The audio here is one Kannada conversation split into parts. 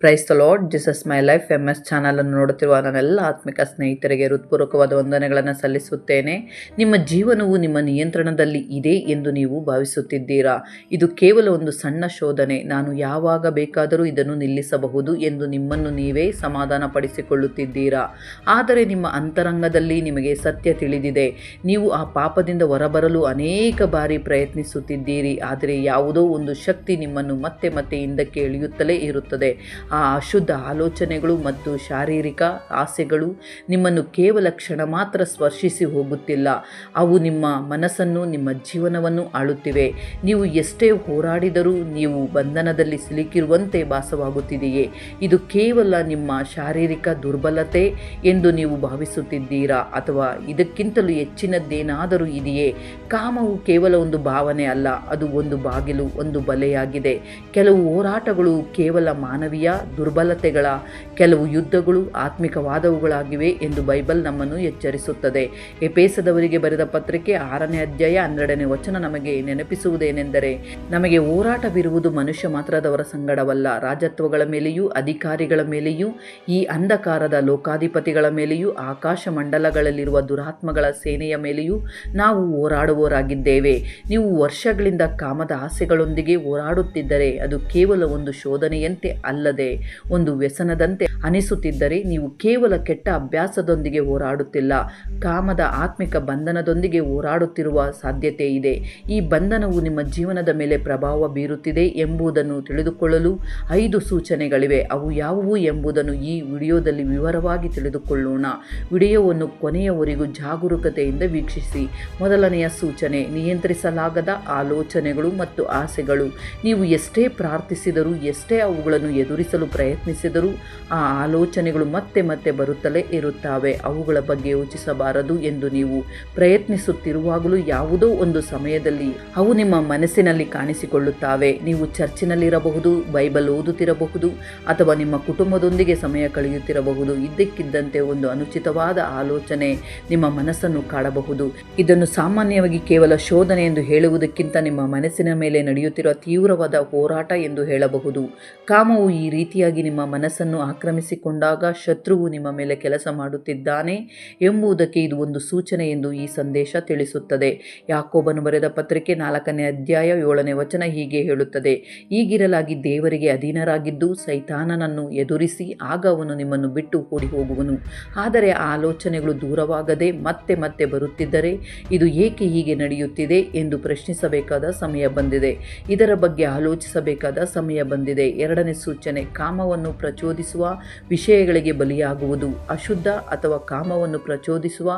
Praise the lord, Jesus my life MS ಚಾನಲನ್ನು ನೋಡುತ್ತಿರುವ ನನ್ನೆಲ್ಲ ಆತ್ಮಿಕ ಸ್ನೇಹಿತರಿಗೆ ಹೃತ್ಪೂರ್ವಕವಾದ ವಂದನೆಗಳನ್ನು ಸಲ್ಲಿಸುತ್ತೇನೆ. ನಿಮ್ಮ ಜೀವನವು ನಿಮ್ಮ ನಿಯಂತ್ರಣದಲ್ಲಿ ಇದೆ ಎಂದು ನೀವು ಭಾವಿಸುತ್ತಿದ್ದೀರಾ? ಇದು ಕೇವಲ ಒಂದು ಸಣ್ಣ ಶೋಧನೆ, ನಾನು ಯಾವಾಗ ಬೇಕಾದರೂ ಇದನ್ನು ನಿಲ್ಲಿಸಬಹುದು ಎಂದು ನಿಮ್ಮನ್ನು ನೀವೇ ಸಮಾಧಾನ ಪಡಿಸಿಕೊಳ್ಳುತ್ತಿದ್ದೀರಾ. ಆದರೆ ನಿಮ್ಮ ಅಂತರಂಗದಲ್ಲಿ ನಿಮಗೆ ಸತ್ಯ ತಿಳಿದಿದೆ. ನೀವು ಆ ಪಾಪದಿಂದ ಹೊರಬರಲು ಅನೇಕ ಬಾರಿ ಪ್ರಯತ್ನಿಸುತ್ತಿದ್ದೀರಿ, ಆದರೆ ಯಾವುದೋ ಒಂದು ಶಕ್ತಿ ನಿಮ್ಮನ್ನು ಮತ್ತೆ ಮತ್ತೆ ಹಿಂದಕ್ಕೆ ಎಳೆಯುತ್ತಲೇ ಇರುತ್ತದೆ. ಆ ಅಶುದ್ಧ ಆಲೋಚನೆಗಳು ಮತ್ತು ಶಾರೀರಿಕ ಆಸೆಗಳು ನಿಮ್ಮನ್ನು ಕೇವಲ ಕ್ಷಣ ಮಾತ್ರ ಸ್ಪರ್ಶಿಸಿ ಹೋಗುತ್ತಿಲ್ಲ, ಅವು ನಿಮ್ಮ ಮನಸ್ಸನ್ನು, ನಿಮ್ಮ ಜೀವನವನ್ನು ಆಳುತ್ತಿವೆ. ನೀವು ಎಷ್ಟೇ ಹೋರಾಡಿದರೂ ನೀವು ಬಂಧನದಲ್ಲಿ ಸಿಲುಕಿರುವಂತೆ ಭಾಸವಾಗುತ್ತಿದೆಯೇ? ಇದು ಕೇವಲ ನಿಮ್ಮ ಶಾರೀರಿಕ ದುರ್ಬಲತೆ ಎಂದು ನೀವು ಭಾವಿಸುತ್ತಿದ್ದೀರಾ, ಅಥವಾ ಇದಕ್ಕಿಂತಲೂ ಹೆಚ್ಚಿನದ್ದೇನಾದರೂ ಇದೆಯೇ? ಕಾಮವು ಕೇವಲ ಒಂದು ಭಾವನೆ ಅಲ್ಲ, ಅದು ಒಂದು ಬಾಗಿಲು, ಒಂದು ಬಲೆಯಾಗಿದೆ. ಕೆಲವು ಹೋರಾಟಗಳು ಕೇವಲ ಮಾನವೀಯ ದುರ್ಬಲತೆಗಳ, ಕೆಲವು ಯುದ್ಧಗಳು ಆತ್ಮಿಕವಾದವುಗಳಾಗಿವೆ ಎಂದು ಬೈಬಲ್ ನಮ್ಮನ್ನು ಎಚ್ಚರಿಸುತ್ತದೆ. ಎಫೆಸದವರಿಗೆ ಬರೆದ ಪತ್ರಿಕೆ 6ನೇ ಅಧ್ಯಾಯ 12ನೇ ವಚನ ನಮಗೆ ನೆನಪಿಸುವುದೇನೆಂದರೆ, ನಮಗೆ ಹೋರಾಟವಿರುವುದು ಮನುಷ್ಯ ಮಾತ್ರದವರ ಸಂಗಡವಲ್ಲ, ರಾಜತ್ವಗಳ ಮೇಲೆಯೂ ಅಧಿಕಾರಿಗಳ ಮೇಲೆಯೂ ಈ ಅಂಧಕಾರದ ಲೋಕಾಧಿಪತಿಗಳ ಮೇಲೆಯೂ ಆಕಾಶ ಮಂಡಲಗಳಲ್ಲಿರುವ ದುರಾತ್ಮಗಳ ಸೇನೆಯ ಮೇಲೆಯೂ ನಾವು ಹೋರಾಡುವವರಾಗಿದ್ದೇವೆ. ನೀವು ವರ್ಷಗಳಿಂದ ಕಾಮದ ಆಸೆಗಳೊಂದಿಗೆ ಹೋರಾಡುತ್ತಿದ್ದರೆ, ಅದು ಕೇವಲ ಒಂದು ಶೋಧನೆಯಂತೆ ಅಲ್ಲದೆ ಒಂದು ವ್ಯಸನದಂತೆ ಅನಿಸುತ್ತಿದ್ದರೆ, ನೀವು ಕೇವಲ ಕೆಟ್ಟ ಅಭ್ಯಾಸದೊಂದಿಗೆ ಹೋರಾಡುತ್ತಿಲ್ಲ, ಕಾಮದ ಆತ್ಮಿಕ ಬಂಧನದೊಂದಿಗೆ ಹೋರಾಡುತ್ತಿರುವ ಸಾಧ್ಯತೆ ಇದೆ. ಈ ಬಂಧನವು ನಿಮ್ಮ ಜೀವನದ ಮೇಲೆ ಪ್ರಭಾವ ಬೀರುತ್ತಿದೆ ಎಂಬುದನ್ನು ತಿಳಿದುಕೊಳ್ಳಲು 5 ಸೂಚನೆಗಳಿವೆ. ಅವು ಯಾವುವು ಎಂಬುದನ್ನು ಈ ವಿಡಿಯೋದಲ್ಲಿ ವಿವರವಾಗಿ ತಿಳಿದುಕೊಳ್ಳೋಣ. ವಿಡಿಯೋವನ್ನು ಕೊನೆಯವರೆಗೂ ಜಾಗರೂಕತೆಯಿಂದ ವೀಕ್ಷಿಸಿ. ಮೊದಲನೆಯ ಸೂಚನೆ, ನಿಯಂತ್ರಿಸಲಾಗದ ಆಲೋಚನೆಗಳು ಮತ್ತು ಆಸೆಗಳು. ನೀವು ಎಷ್ಟೇ ಪ್ರಾರ್ಥಿಸಿದರೂ, ಎಷ್ಟೇ ಅವುಗಳನ್ನು ಎದುರಿಸಲು ಪ್ರಯತ್ನಿಸಿದರೂ, ಆ ಆಲೋಚನೆಗಳು ಮತ್ತೆ ಮತ್ತೆ ಬರುತ್ತಲೇ ಇರುತ್ತವೆ. ಅವುಗಳ ಬಗ್ಗೆ ಯೋಚಿಸಬಾರದು ಎಂದು ನೀವು ಪ್ರಯತ್ನಿಸುತ್ತಿರುವಾಗಲೂ ಯಾವುದೋ ಒಂದು ಸಮಯದಲ್ಲಿ ಅವು ನಿಮ್ಮ ಮನಸ್ಸಿನಲ್ಲಿ ಕಾಣಿಸಿಕೊಳ್ಳುತ್ತವೆ. ನೀವು ಚರ್ಚಿನಲ್ಲಿರಬಹುದು, ಬೈಬಲ್ ಓದುತ್ತಿರಬಹುದು, ಅಥವಾ ನಿಮ್ಮ ಕುಟುಂಬದೊಂದಿಗೆ ಸಮಯ ಕಳೆಯುತ್ತಿರಬಹುದು. ಇದ್ದಕ್ಕಿದ್ದಂತೆ ಒಂದು ಅನುಚಿತವಾದ ಆಲೋಚನೆ ನಿಮ್ಮ ಮನಸ್ಸನ್ನು ಕಾಡಬಹುದು. ಇದನ್ನು ಸಾಮಾನ್ಯವಾಗಿ ಕೇವಲ ಶೋಧನೆ ಎಂದು ಹೇಳುವುದಕ್ಕಿಂತ ನಿಮ್ಮ ಮನಸ್ಸಿನ ಮೇಲೆ ನಡೆಯುತ್ತಿರುವ ತೀವ್ರವಾದ ಹೋರಾಟ ಎಂದು ಹೇಳಬಹುದು. ಕಾಮವು ಈ ರೀತಿಯಾಗಿ ನಿಮ್ಮ ಮನಸ್ಸನ್ನು ಆಕ್ರಮಿಸಿಕೊಂಡಾಗ ಶತ್ರುವು ನಿಮ್ಮ ಮೇಲೆ ಕೆಲಸ ಮಾಡುತ್ತಿದ್ದಾನೆ ಎಂಬುದಕ್ಕೆ ಇದು ಒಂದು ಸೂಚನೆ ಎಂದು ಈ ಸಂದೇಶ ತಿಳಿಸುತ್ತದೆ. ಯಾಕೋಬನು ಬರೆದ ಪತ್ರಿಕೆ 4ನೇ ಅಧ್ಯಾಯ 7ನೇ ವಚನ ಹೀಗೆ ಹೇಳುತ್ತದೆ, ಹೀಗಿರಲಾಗಿ ದೇವರಿಗೆ ಅಧೀನರಾಗಿದ್ದು ಸೈತಾನನನ್ನು ಎದುರಿಸಿ, ಆಗ ಅವನು ನಿಮ್ಮನ್ನು ಬಿಟ್ಟು ಓಡಿ ಹೋಗುವನು. ಆದರೆ ಆ ಆಲೋಚನೆಗಳು ದೂರವಾಗದೆ ಮತ್ತೆ ಮತ್ತೆ ಬರುತ್ತಿದ್ದರೆ, ಇದು ಏಕೆ ಹೀಗೆ ನಡೆಯುತ್ತಿದೆ ಎಂದು ಪ್ರಶ್ನಿಸಬೇಕಾದ ಸಮಯ ಬಂದಿದೆ. ಇದರ ಬಗ್ಗೆ ಆಲೋಚಿಸಬೇಕಾದ ಸಮಯ ಬಂದಿದೆ. 2ನೇ ಸೂಚನೆ, ಕಾಮವನ್ನು ಪ್ರಚೋದಿಸುವ ವಿಷಯಗಳಿಗೆ ಬಲಿಯಾಗುವುದು. ಅಶುದ್ಧ ಅಥವಾ ಕಾಮವನ್ನು ಪ್ರಚೋದಿಸುವ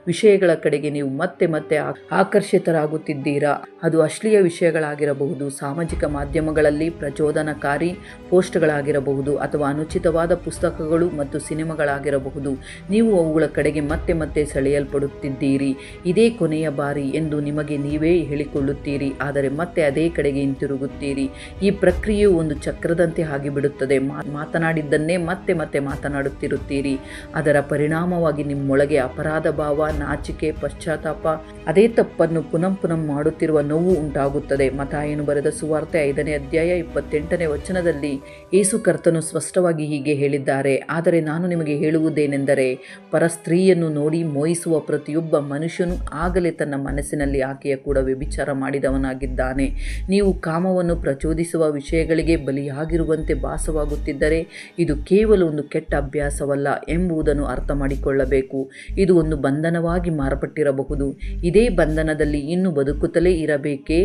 ವಿಷಯಗಳ ಕಡೆಗೆ ನೀವು ಮತ್ತೆ ಮತ್ತೆ ಆಕರ್ಷಿತರಾಗುತ್ತಿದ್ದೀರಾ. ಅದು ಅಶ್ಲೀಲ ವಿಷಯಗಳಾಗಿರಬಹುದು, ಸಾಮಾಜಿಕ ಮಾಧ್ಯಮಗಳಲ್ಲಿ ಪ್ರಚೋದನಕಾರಿ ಪೋಸ್ಟ್ಗಳಾಗಿರಬಹುದು, ಅಥವಾ ಅನುಚಿತವಾದ ಪುಸ್ತಕಗಳು ಮತ್ತು ಸಿನಿಮಾಗಳಾಗಿರಬಹುದು. ನೀವು ಅವುಗಳ ಕಡೆಗೆ ಮತ್ತೆ ಮತ್ತೆ ಸೆಳೆಯಲ್ಪಡುತ್ತಿದ್ದೀರಿ. ಇದೇ ಕೊನೆಯ ಬಾರಿ ಎಂದು ನಿಮಗೆ ನೀವೇ ಹೇಳಿಕೊಳ್ಳುತ್ತೀರಿ, ಆದರೆ ಮತ್ತೆ ಅದೇ ಕಡೆಗೆ ಹಿಂತಿರುಗುತ್ತೀರಿ. ಈ ಪ್ರಕ್ರಿಯೆಯು ಒಂದು ಚಕ್ರದಂತೆ ಆಗಿಬಿಡುತ್ತದೆ. ಮಾತನಾಡಿದ್ದನ್ನೇ ಮತ್ತೆ ಮತ್ತೆ ಮಾತನಾಡುತ್ತಿರುತ್ತೀರಿ. ಅದರ ಪರಿಣಾಮವಾಗಿ ನಿಮ್ಮೊಳಗೆ ಅಪರಾಧ ಭಾವ, ನಾಚಿಕೆ, ಪಶ್ಚಾತ್ತಾಪ, ಅದೇ ತಪ್ಪನ್ನು ಪುನಃ ಮಾಡುತ್ತಿರುವ ನೋವು ಉಂಟಾಗುತ್ತದೆ. ಮತ್ತಾಯನು ಬರೆದ ಸುವಾರ್ತೆ 5ನೇ ಅಧ್ಯಾಯ 28ನೇ ವಚನದಲ್ಲಿ ಯೇಸು ಕರ್ತನು ಸ್ಪಷ್ಟವಾಗಿ ಹೀಗೆ ಹೇಳಿದ್ದಾರೆ, ಆದರೆ ನಾನು ನಿಮಗೆ ಹೇಳುವುದೇನೆಂದರೆ, ಪರಸ್ತ್ರೀಯನ್ನು ನೋಡಿ ಮೋಹಿಸುವ ಪ್ರತಿಯೊಬ್ಬ ಮನುಷ್ಯನು ಆಗಲೇ ತನ್ನ ಮನಸ್ಸಿನಲ್ಲಿ ಆಕೆಯ ಕೂಡ ವ್ಯಭಿಚಾರ ಮಾಡಿದವನಾಗಿದ್ದಾನೆ. ನೀವು ಕಾಮವನ್ನು ಪ್ರಚೋದಿಸುವ ವಿಷಯಗಳಿಗೆ ಬಲಿಯಾಗಿರುವಂತೆ ಭಾಸವಾಗುತ್ತಿದ್ದರೆ, ಇದು ಕೇವಲ ಒಂದು ಕೆಟ್ಟ ಅಭ್ಯಾಸವಲ್ಲ ಎಂಬುದನ್ನು ಅರ್ಥ ಮಾಡಿಕೊಳ್ಳಬೇಕು. ಇದು ಒಂದು ಬಂಧನವಾಗಿ ಮಾರ್ಪಟ್ಟಿರಬಹುದು. ಇದೇ ಬಂಧನದಲ್ಲಿ ಇನ್ನೂ ಬದುಕುತ್ತಲೇ ಇರಬೇಕೇ?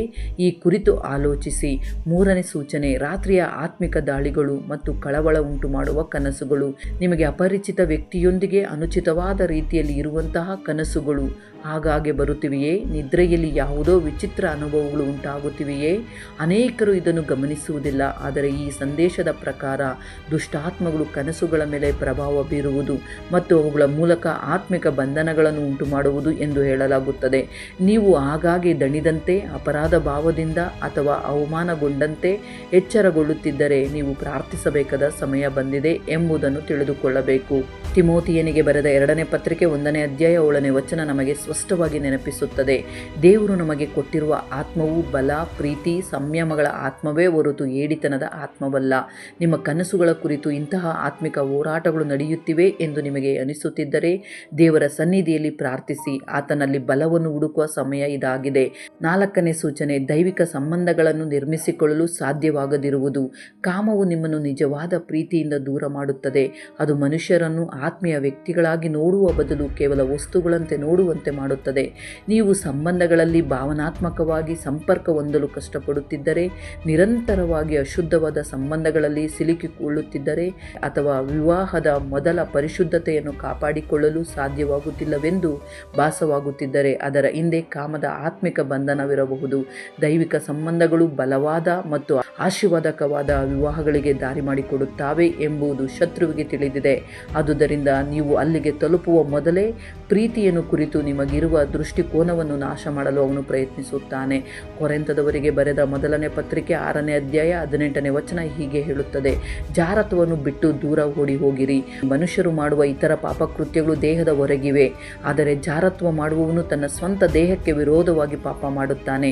ಈ ಕುರಿತು ಆಲೋಚಿಸಿ. 3ನೇ ಸೂಚನೆ, ರಾತ್ರಿಯ ಆತ್ಮಿಕ ದಾಳಿಗಳು ಮತ್ತು ಕಳವಳ ಉಂಟು ಮಾಡುವ ಕನಸುಗಳು. ನಿಮಗೆ ಅಪರಿಚಿತ ವ್ಯಕ್ತಿಯೊಂದಿಗೆ ಅನುಚಿತವಾದ ರೀತಿಯಲ್ಲಿ ಇರುವಂತಹ ಕನಸುಗಳು ಆಗಾಗ್ಗೆ ಬರುತ್ತಿವೆಯೇ? ನಿದ್ರೆಯಲ್ಲಿ ಯಾವುದೋ ವಿಚಿತ್ರ ಅನುಭವಗಳು ಉಂಟಾಗುತ್ತಿವೆಯೇ? ಅನೇಕರು ಇದನ್ನು ಗಮನಿಸುವುದಿಲ್ಲ, ಆದರೆ ಈ ಸಂದೇಶದ ಪ್ರಕಾರ ದುಷ್ಟಾತ್ಮಗಳು ಕನಸುಗಳ ಮೇಲೆ ಪ್ರಭಾವ ಬೀರುವುದು ಮತ್ತು ಅವುಗಳ ಮೂಲಕ ಆತ್ಮಿಕ ಬಂಧನಗಳನ್ನು ಉಂಟು ಮಾಡುವುದು ಎಂದು ಹೇಳಲಾಗುತ್ತದೆ. ನೀವು ಆಗಾಗ್ಗೆ ದಣಿದಂತೆ, ಅಪರಾಧ ಭಾವದಿಂದ ಅಥವಾ ಅವಮಾನಗೊಂಡಂತೆ ಎಚ್ಚರಗೊಳ್ಳುತ್ತಿದ್ದರೆ, ನೀವು ಪ್ರಾರ್ಥಿಸಬೇಕಾದ ಸಮಯ ಬಂದಿದೆ ಎಂಬುದನ್ನು ತಿಳಿದುಕೊಳ್ಳಬೇಕು. ತಿಮೋತಿಯನಿಗೆ ಬರೆದ 2ನೇ ಪತ್ರಿಕೆ 1ನೇ ಅಧ್ಯಾಯ 7ನೇ ವಚನ ನಮಗೆ ಸ್ಪಷ್ಟವಾಗಿ ನೆನಪಿಸುತ್ತದೆ. ದೇವರು ನಮಗೆ ಕೊಟ್ಟಿರುವ ಆತ್ಮವು ಬಲ, ಪ್ರೀತಿ, ಸಂಯಮಗಳ ಆತ್ಮವೇ ಹೊರತು ಏಡಿತನದ ಆತ್ಮವಲ್ಲ. ನಿಮ್ಮ ಕನಸುಗಳ ಕುರಿತು ಇಂತಹ ಆತ್ಮಿಕ ಹೋರಾಟಗಳು ನಡೆಯುತ್ತಿವೆ ಎಂದು ನಿಮಗೆ ಅನಿಸುತ್ತಿದ್ದರೆ ದೇವರ ಸನ್ನಿಧಿಯಲ್ಲಿ ಪ್ರಾರ್ಥಿಸಿ. ಆತನಲ್ಲಿ ಬಲವನ್ನು ಹುಡುಕುವ ಸಮಯ ಇದಾಗಿದೆ. 4ನೇ ಸೂಚನೆ, ದೈವಿಕ ಸಂಬಂಧಗಳನ್ನು ನಿರ್ಮಿಸಿಕೊಳ್ಳಲು ಸಾಧ್ಯವಾಗದಿರುವುದು. ಕಾಮವು ನಿಮ್ಮನ್ನು ನಿಜವಾದ ಪ್ರೀತಿಯಿಂದ ದೂರ ಮಾಡುತ್ತದೆ. ಅದು ಮನುಷ್ಯರನ್ನು ಆತ್ಮೀಯ ವ್ಯಕ್ತಿಗಳಾಗಿ ನೋಡುವ ಬದಲು ಕೇವಲ ವಸ್ತುಗಳಂತೆ ನೋಡುವಂತೆ ಮಾಡುತ್ತದೆ. ನೀವು ಸಂಬಂಧಗಳಲ್ಲಿ ಭಾವನಾತ್ಮಕವಾಗಿ ಸಂಪರ್ಕ ಹೊಂದಲು ಕಷ್ಟಪಡುತ್ತಿದ್ದರೆ, ನಿರಂತರವಾಗಿ ಅಶುದ್ಧವಾದ ಸಂಬಂಧಗಳಲ್ಲಿ ಸಿಲುಕಿಕೊಳ್ಳುತ್ತಿದ್ದರೆ ಅಥವಾ ವಿವಾಹದ ಮೊದಲ ಪರಿಶುದ್ಧತೆಯನ್ನು ಕಾಪಾಡಿಕೊಳ್ಳಲು ಸಾಧ್ಯವಾಗುತ್ತಿಲ್ಲವೆಂದು ಭಾಸವಾಗುತ್ತಿದ್ದರೆ ಅದರ ಹಿಂದೆ ಕಾಮದ ಆತ್ಮಿಕ ಬಂಧನವಿರಬಹುದು. ದೈವಿಕ ಸಂಬಂಧಗಳು ಬಲವಾದ ಮತ್ತು ಆಶೀರ್ವಾದಕವಾದ ವಿವಾಹಗಳಿಗೆ ದಾರಿ ಮಾಡಿಕೊಡುತ್ತವೆ ಎಂಬುದು ಶತ್ರುವಿಗೆ ತಿಳಿದಿದೆ. ಆದುದರಿಂದ ನೀವು ಅಲ್ಲಿಗೆ ತಲುಪುವ ಮೊದಲೇ ಪ್ರೀತಿಯನ್ನು ಕುರಿತು ನಿಮಗಿರುವ ದೃಷ್ಟಿಕೋನವನ್ನು ನಾಶ ಮಾಡಲು ಅವನು ಪ್ರಯತ್ನಿಸುತ್ತಾನೆ. ಕೊರಿಂಥದವರಿಗೆ ಬರೆದ ಮೊದಲನೇ ಪತ್ರಿಕೆ 6ನೇ ಅಧ್ಯಾಯ 18ನೇ ವಚನ ಹೀಗೆ ಹೇಳುತ್ತದೆ, ಜಾರತ್ವವನ್ನು ಬಿಟ್ಟು ದೂರ ಓಡಿ ಹೋಗಿರಿ. ಮನುಷ್ಯರು ಮಾಡುವ ಇತರ ಪಾಪಕೃತ್ಯಗಳು ದೇಹದ ಹೊರಗಿವೆ, ಆದರೆ ಜಾರತ್ವ ಮಾಡುವವನು ತನ್ನ ಸ್ವಂತ ದೇಹಕ್ಕೆ ವಿರೋಧವಾಗಿ ಪಾಪ ಮಾಡುತ್ತಾನೆ.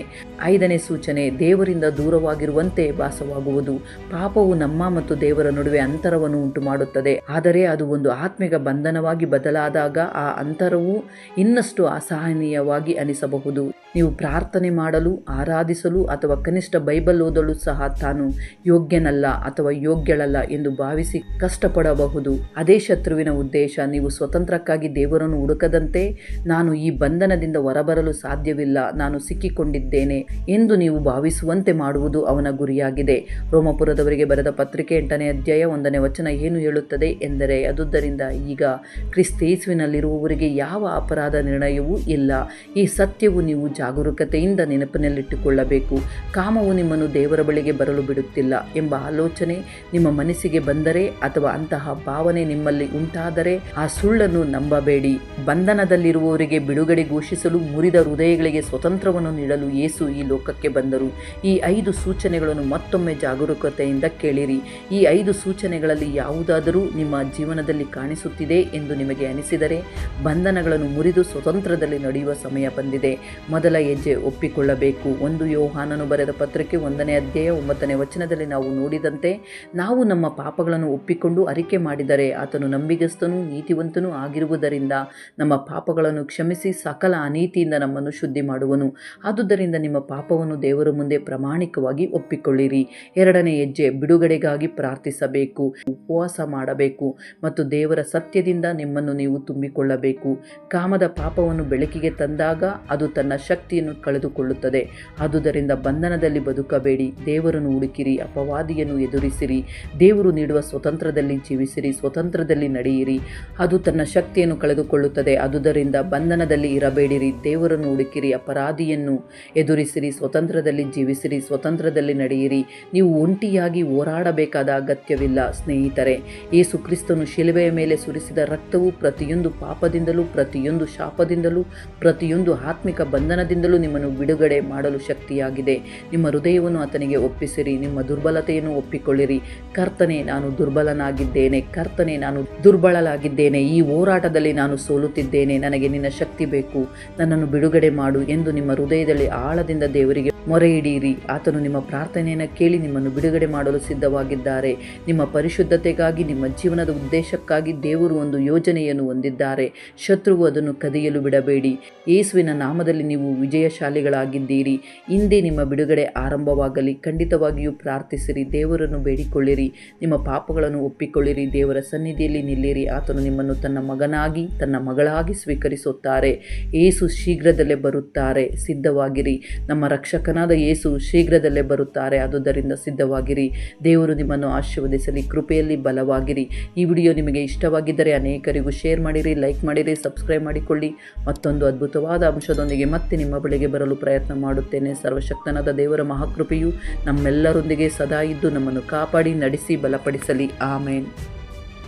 5ನೇ ಸೂಚನೆ, ದೇವರಿಂದ ದೂರವಾಗಿರುವಂತೆ ಭಾಸವಾಗುವುದು. ಪಾಪವು ನಮ್ಮ ಮತ್ತು ದೇವರ ನಡುವೆ ಅಂತರವನ್ನು ಉಂಟು ಮಾಡುತ್ತದೆ, ಆದರೆ ಅದು ಒಂದು ಆತ್ಮಿಕ ಬಂಧನವಾಗಿ ಬದಲಾದಾಗ ಆ ಅಂತರವು ಇನ್ನಷ್ಟು ಅಸಹನೀಯವಾಗಿ ಅನಿಸಬಹುದು. ನೀವು ಪ್ರಾರ್ಥನೆ ಮಾಡಲು, ಆರಾಧಿಸಲು ಅಥವಾ ಕನಿಷ್ಠ ಬೈಬಲ್ ಓದಲು ಸಹ ತಾನು ಯೋಗ್ಯನಲ್ಲ ಅಥವಾ ಯೋಗ್ಯಳಲ್ಲ ಎಂದು ಭಾವಿಸಿ ಕಷ್ಟಪಡಬಹುದು. ಅದೇ ಶತ್ರುವಿನ ಉದ್ದೇಶ. ನೀವು ಸ್ವತಂತ್ರಕ್ಕಾಗಿ ದೇವರನ್ನು ಹುಡುಕದಂತೆ ನಾನು ಈ ಬಂಧನದಿಂದ ಹೊರಬರಲು ಸಾಧ್ಯವಿಲ್ಲ, ನಾನು ಸಿಕ್ಕಿಕೊಂಡಿದ್ದೇನೆ ಎಂದು ನೀವು ಭಾವಿಸುವಂತೆ ಮಾಡುವುದು ಅವನ ಗುರಿಯಾಗಿದೆ. ರೋಮಾಪುರದವರಿಗೆ ಬರೆದ ಪತ್ರಿಕೆ 8ನೇ ಅಧ್ಯಾಯ 1ನೇ ವಚನ ಏನು ಹೇಳುತ್ತದೆ ಎಂದರೆ, ಆದುದರಿಂದ ಈಗ ಕ್ರಿಸ್ತೇಸುವಿನಲ್ಲಿರುವವರಿಗೆ ಯಾವ ಅಪರಾಧ ನಿರ್ಣಯವೂ ಇಲ್ಲ. ಈ ಸತ್ಯವು ನೀವು ಜಾಗರೂಕತೆಯಿಂದ ನೆನಪಿನಲ್ಲಿಟ್ಟುಕೊಳ್ಳಬೇಕು. ಕಾಮವು ನಿಮ್ಮನ್ನು ದೇವರ ಬಳಿಗೆ ಬರಲು ಬಿಡುತ್ತಿಲ್ಲ ಎಂಬ ಆಲೋಚನೆ ನಿಮ್ಮ ಮನಸ್ಸಿಗೆ ಬಂದರೆ ಅಥವಾ ಅಂತಹ ಭಾವನೆ ನಿಮ್ಮಲ್ಲಿ ಉಂಟಾದರೆ ಆ ಸುಳ್ಳನ್ನು ನಂಬಬೇಡಿ. ಬಂಧನದಲ್ಲಿರುವವರಿಗೆ ಬಿಡುಗಡೆ ಘೋಷಿಸಲು, ಮುರಿದ ಹೃದಯಗಳಿಗೆ ಸ್ವತಂತ್ರವನ್ನು ನೀಡಲು ಯೇಸು ಈ ಲೋಕಕ್ಕೆ ಬಂದರು. ಈ 5 ಸೂಚನೆಗಳನ್ನು ಮತ್ತೊಮ್ಮೆ ಜಾಗರೂಕತೆಯಿಂದ ಕೇಳಿರಿ. ಈ 5 ಸೂಚನೆಗಳಲ್ಲಿ ಯಾವುದಾದರೂ ನಿಮ್ಮ ಜೀವನದಲ್ಲಿ ಕಾಣಿಸುತ್ತಿದೆ ಎಂದು ನಿಮಗೆ ಅನಿಸಿದರೆ ಬಂಧನಗಳನ್ನು ಮುರಿದು ಸ್ವತಂತ್ರದಲ್ಲಿ ನಡೆಯುವ ಸಮಯ ಬಂದಿದೆ. ಮೊದಲ ಹೆಜ್ಜೆ ಒಪ್ಪಿಕೊಳ್ಳಬೇಕು. 1 ಯೋಹಾನನು ಬರೆದ ಪತ್ರಿಕೆ 1ನೇ ಅಧ್ಯಾಯ 9ನೇ ವಚನದಲ್ಲಿ ನಾವು ನೋಡಿದಂತೆ, ನಾವು ನಮ್ಮ ಪಾಪಗಳನ್ನು ಒಪ್ಪಿಕೊಂಡು ಅರಿಕೆ ಮಾಡಿದರೆ ಆತನು ನಂಬಿಗಸ್ತನೂ ನೀತಿವಂತನೂ ಆಗಿರುವುದರಿಂದ ನಮ್ಮ ಪಾಪಗಳನ್ನು ಕ್ಷಮಿಸಿ ಸಕಲ ಅನೀತಿಯಿಂದ ನಮ್ಮನ್ನು ಶುದ್ಧಿ ಮಾಡುವನು. ಆದುದರಿಂದ ನಿಮ್ಮ ಪಾಪವನ್ನು ದೇವರ ಮುಂದೆ ಪ್ರಾಮಾಣಿಕವಾಗಿ ಒಪ್ಪಿಕೊಳ್ಳಿರಿ. 2ನೇ ಹೆಜ್ಜೆ, ಬಿಡುಗಡೆಗಾಗಿ ಪ್ರಾರ್ಥಿಸಬೇಕು, ಉಪವಾಸ ಮಾಡಬೇಕು ಮತ್ತು ದೇವರ ಸತ್ಯದಿಂದ ನಿಮ್ಮನ್ನು ನೀವು ತುಂಬಿಕೊಳ್ಳಬೇಕು. ಕಾಮದ ಪಾಪವನ್ನು ಬೆಳಕಿಗೆ ತಂದಾಗ ಅದು ತನ್ನ ಶಕ್ತಿಯನ್ನು ಕಳೆದುಕೊಳ್ಳುತ್ತದೆ. ಆದುದರಿಂದ ಬಂಧನದಲ್ಲಿ ಬದುಕಬೇಡಿ, ದೇವರನ್ನು ಹುಡುಕಿರಿ, ಅಪವಾದಿಯನ್ನು ಎದುರಿಸಿರಿ, ದೇವರು ನೀಡುವ ಸ್ವತಂತ್ರದಲ್ಲಿ ಜೀವಿಸಿರಿ, ಸ್ವತಂತ್ರದಲ್ಲಿ ನಡೆಯಿರಿ. ಅದು ತನ್ನ ಶಕ್ತಿಯನ್ನು ಕಳೆದುಕೊಳ್ಳುತ್ತದೆ. ಆದುದರಿಂದ ಬಂಧನದಲ್ಲಿ ಇರಬೇಡಿರಿ, ದೇವರನ್ನು ಹುಡುಕಿರಿ, ಅಪರಾಧಿಯನ್ನು ಎದುರಿಸಿರಿ, ಸ್ವತಂತ್ರದಲ್ಲಿ ಜೀವಿಸಿರಿ, ಸ್ವತಂತ್ರದಲ್ಲಿ ನಡೆಯಿರಿ. ನೀವು ಒಂಟಿಯಾಗಿ ಹೋರಾಡಬೇಕಾದ ಅಗತ್ಯವಿಲ್ಲ ಸ್ನೇಹಿತರೆ. ಯೇಸು ಕ್ರಿಸ್ತನು ಶಿಲುಬೆಯ ಮೇಲೆ ಸುರಿಸಿದ ರಕ್ತವು ಪ್ರತಿಯೊಂದು ಪಾಪದಿಂದಲೂ, ಪ್ರತಿಯೊಂದು ಶಾಪದಿಂದಲೂ, ಪ್ರತಿಯೊಂದು ಆತ್ಮಿಕ ಬಂಧನದಿಂದಲೂ ನಿಮ್ಮನ್ನು ಬಿಡುಗಡೆ ಮಾಡಲು ಶಕ್ತಿಯಾಗಿದೆ. ನಿಮ್ಮ ಹೃದಯವನ್ನು ಆತನಿಗೆ ಒಪ್ಪಿಸಿರಿ, ನಿಮ್ಮ ದುರ್ಬಲತೆಯನ್ನು ಒಪ್ಪಿಕೊಳ್ಳಿರಿ. ಕರ್ತನೇ, ನಾನು ದುರ್ಬಲನಾಗಿದ್ದೇನೆ, ಕರ್ತನೇ, ನಾನು ದುರ್ಬಲನಾಗಿದ್ದೇನೆ, ಈ ಹೋರಾಟದಲ್ಲಿ ನಾನು ಸೋಲುತ್ತಿದ್ದೇನೆ, ನನಗೆ ನಿನ್ನ ಶಕ್ತಿ ಬೇಕು, ನನ್ನನ್ನು ಬಿಡುಗಡೆ ಮಾಡು ಎಂದು ನಿಮ್ಮ ಹೃದಯದಲ್ಲಿ ಆಳದಿಂದ ದೇವರಿಗೆ ಮೊರೆಯಿಡಿರಿ. ಆತನು ನಿಮ್ಮ ಪ್ರಾರ್ಥನೆಯನ್ನು ಕೇಳಿ ನಿಮ್ಮನ್ನು ಬಿಡುಗಡೆ ಮಾಡಲು ಸಿದ್ಧವಾಗಿದ್ದಾರೆ. ನಿಮ್ಮ ಪರಿಶುದ್ಧತೆಗಾಗಿ, ನಿಮ್ಮ ಜೀವನದ ಉದ್ದೇಶಕ್ಕಾಗಿ ದೇವರು ಒಂದು ಯೋಜನೆಯನ್ನು ಹೊಂದಿದ್ದಾರೆ. ಶತ್ರುವು ಅದನ್ನು ಕದಿಯಲು ಬಿಡಬೇಡಿ. ಯೇಸುವಿನ ನಾಮದಲ್ಲಿ ನೀವು ವಿಜಯಶಾಲಿಗಳಾಗಿದ್ದೀರಿ. ಇಂದೇ ನಿಮ್ಮ ಬಿಡುಗಡೆ ಆರಂಭವಾಗಲಿ. ಖಂಡಿತವಾಗಿಯೂ ಪ್ರಾರ್ಥಿಸಿರಿ, ದೇವರನ್ನು ಬೇಡಿಕೊಳ್ಳಿರಿ, ನಿಮ್ಮ ಪಾಪಗಳನ್ನು ಒಪ್ಪಿಕೊಳ್ಳಿರಿ, ದೇವರ ಸನ್ನಿಧಿಯಲ್ಲಿ ನಿಲ್ಲಿರಿ. ಆತನು ನಿಮ್ಮನ್ನು ತನ್ನ ಮಗನಾಗಿ, ತನ್ನ ಮಗಳಾಗಿ ಸ್ವೀಕರಿಸುತ್ತಾರೆ. ಯೇಸು ಶೀಘ್ರದಲ್ಲೇ ಬರುತ್ತಾರೆ, ಸಿದ್ಧವಾಗಿರಿ. ನಮ್ಮ ರಕ್ಷಕನಾದ ಯೇಸು ಶೀಘ್ರದಲ್ಲೇ ಬರುತ್ತಾರೆ, ಆದುದರಿಂದ ಸಿದ್ಧವಾಗಿರಿ. ದೇವರು ನಿಮ್ಮನ್ನು ಆಶೀರ್ವದಿಸಲಿ. ಕೃಪೆಯಲ್ಲಿ ಬಲವಾಗಿರಿ. ಈ ವಿಡಿಯೋ ನಿಮಗೆ ಇಷ್ಟವಾಗಿದ್ದರೆ ಅನೇಕರಿಗೂ ಶೇರ್ ಮಾಡಿರಿ, ಲೈಕ್ ಮಾಡಿರಿ, ಸಬ್ಸ್ಕ್ರೈಬ್ ಮಾಡಿಕೊಳ್ಳಿ. ಮತ್ತೊಂದು ಅದ್ಭುತವಾದ ಅಂಶದೊಂದಿಗೆ ಮತ್ತೆ ನಿಮ್ಮ ಬಳಿಗೆ ಬರಲು ಪ್ರಯತ್ನ ಮಾಡುತ್ತೇನೆ. ಸರ್ವಶಕ್ತನಾದ ದೇವರ ಮಹಾಕೃಪೆಯು ನಮ್ಮೆಲ್ಲರೊಂದಿಗೆ ಸದಾ ಇದ್ದು ನಮ್ಮನ್ನು ಕಾಪಾಡಿ ನಡೆಸಿ ಬಲಪಡಿಸಲಿ. ಆಮೇನ್.